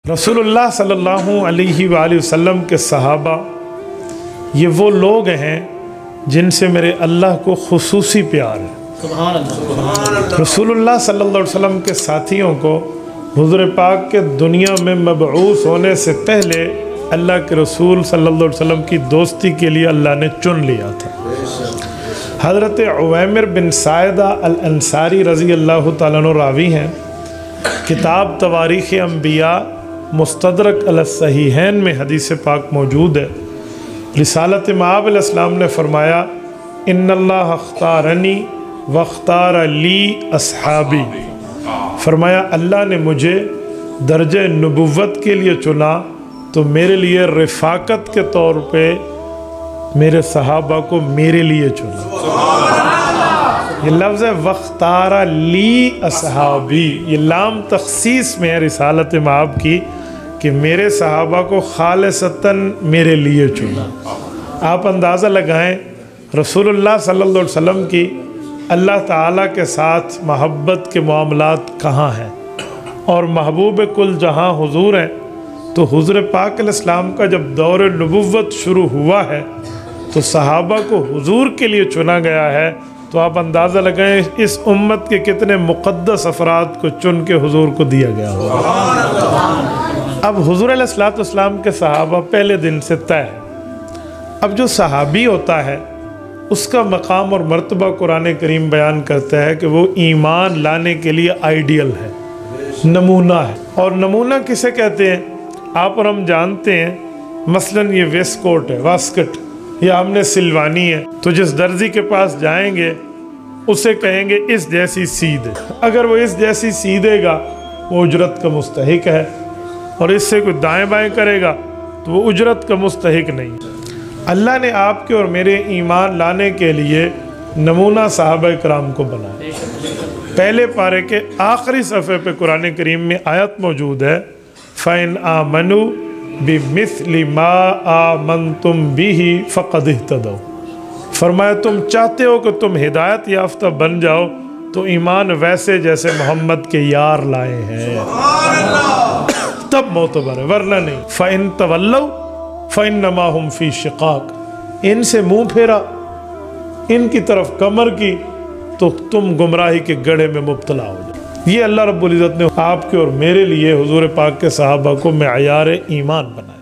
रसूलुल्लाह सल्लल्लाहु अलैहि वसल्लम के सहाबा ये वो लोग हैं जिनसे मेरे अल्लाह को खुसूसी प्यार है। सुभान अल्लाह। रसूलुल्लाह सल्लल्लाहु अलैहि वसल्लम के साथियों को हुज़ूर पाक के दुनिया में मबऊस होने से पहले अल्लाह के रसूल सल्लल्लाहु अलैहि वसल्लम की दोस्ती के लिए अल्लाह ने चुन लिया था। हज़रत उवैमिर बिन साइदा अल अंसारी रज़ी अल्लाह तआला अन्हु रावी हैं। किताब तवारीख़ अंबिया मुस्तदरक अल सहीहैन में हदीस पाक मौजूद है। रिसालत मआब अलैहिस्सलाम ने फरमाया, इन्नल्लाह अख्तारनी वख्तार ली अस्हाबी। फरमाया अल्लाह ने मुझे दर्जे नबुव्वत के लिए चुना तो मेरे लिए रिफ़ाकत के तौर पे मेरे सहाबा को मेरे लिए चुना। ये लफ्ज़ है वख्तारा ली अस्हाबी, ये लाम तख़सीस में है रिसालत मआब की कि मेरे सहाबा को खालिसतन मेरे लिए चुना। आप अंदाज़ा लगाएं रसूलुल्लाह सल्लल्लाहु अलैहि वसल्लम की अल्लाह ताला के साथ महब्बत के मामलात कहाँ हैं, और महबूब कुल जहाँ हुजूर हैं। तो हुज़ूर पाक अलैहिस्सलाम का जब दौर नबुव्वत शुरू हुआ है तो सहाबा को हुजूर के लिए चुना गया है। तो आप अंदाज़ा लगाएं इस उम्मत के कितने मुक़द्दस अफराद को चुन के हुजूर को दिया गया होगा। अब हुजूर अलैहिस्सलातु वस्सलाम के सहाबा पहले दिन से तय है। अब जो सहाबी होता है उसका मकाम और मर्तबा कुरान करीम बयान करता है कि वो ईमान लाने के लिए आइडियल है, नमूना है। और नमूना किसे कहते हैं आप और हम जानते हैं। मसलन ये वेस्ट कोट है, वास्कट, या हमने सिलवानी है तो जिस दर्जी के पास जाएंगे उसे कहेंगे इस जैसी सी दे। अगर वो इस जैसी सी देगा वो उजरत का मुस्तहिक है, और इससे कोई दाएं बाएं करेगा तो वो उजरत का मुस्तहिक नहीं। अल्लाह ने आपके और मेरे ईमान लाने के लिए नमूना सहाबा इकराम को बनाया। पहले पारे के आखिरी सफ़े पे कुरान करीम में आयत मौजूद है, फ़इन आमनु बिमिस्लि मा आमनतुम बिही फ़क़द इह्तदौ। फरमाया तुम चाहते हो कि तुम हिदायत याफ्ता बन जाओ तो ईमान वैसे जैसे मोहम्मद के यार लाए हैं तब मोतबर है, वरना नहीं। फ़इन तवल्लौ फ़इन्नमा हुम फ़ी शिक़ाक़। इनसे मुँह फेरा, इनकी तरफ कमर की तो तुम गुमराही के गड्ढे में मुब्तला हो जाओ। ये अल्लाह रब्बुल इज़्ज़त ने आपके और मेरे लिए हुजूर पाक के सहाबा को मेयार ईमान बनाया।